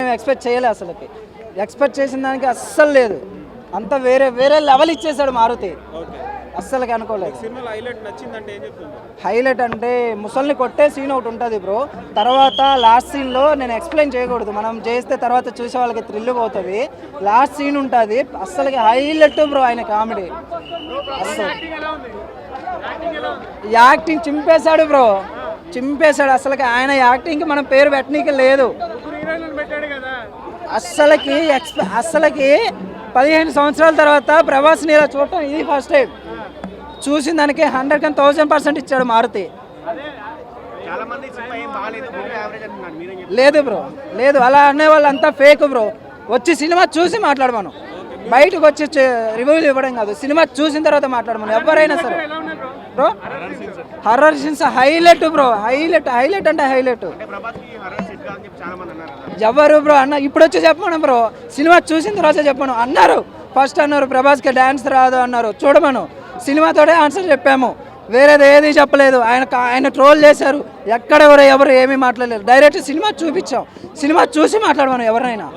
మేము ఎక్స్పెక్ట్ చేయలేదు, అసలుకి ఎక్స్పెక్ట్ చేసిన దానికి అస్సలు లేదు. అంత వేరే వేరే లెవెల్ ఇచ్చేసాడు మారుతి, అస్సలకి అనుకోలేదు. హైలైట్ అంటే ముసల్ని కొట్టే సీన్ ఒకటి ఉంటుంది బ్రో, తర్వాత లాస్ట్ సీన్లో నేను ఎక్స్ప్లెయిన్ చేయకూడదు, మనం చేస్తే తర్వాత చూసే వాళ్ళకి థ్రిల్ పోతుంది. లాస్ట్ సీన్ ఉంటుంది అస్సలకి హైలైట్ బ్రో, ఆయన కామెడీ అస్సలు యాక్టింగ్ చింపేశాడు బ్రో, చింపేశాడు. అసలుకి ఆయన యాక్టింగ్కి మనం పేరు పెట్టనీకి లేదు. అస్సలకి 15 సంవత్సరాల తర్వాత ప్రభాస్ని ఇలా చూడటం ఇది ఫస్ట్ టైం. చూసిన దానికి 100% ఇచ్చాడు మారుతి. లేదు బ్రో, లేదు, అలా అనే వాళ్ళు అంతా ఫేక్ బ్రో. వచ్చి సినిమా చూసి మాట్లాడమను, బయటకు వచ్చి రివ్యూలు ఇవ్వడం కాదు, సినిమా చూసిన తర్వాత మాట్లాడమను ఎవరైనా సరే bro. Horror scenes highlight bro, highlight అంటే హైలైట్. ఎవరు బ్రో అన్న ఇప్పుడు వచ్చి చెప్పమను బ్రో, సినిమా చూసిన తర్వాత చెప్పను అన్నారు. ఫస్ట్ అన్నారు ప్రభాస్కి డ్యాన్స్ రాదు అన్నారు, చూడమను, సినిమాతోనే ఆన్సర్ చెప్పాము, వేరేది ఏది చెప్పలేదు. ఆయన ట్రోల్ చేశారు, ఎక్కడ ఎవరు ఏమీ మాట్లాడలేదు. డైరెక్ట్ సినిమా చూపించాం, సినిమా చూసి మాట్లాడమను ఎవరైనా.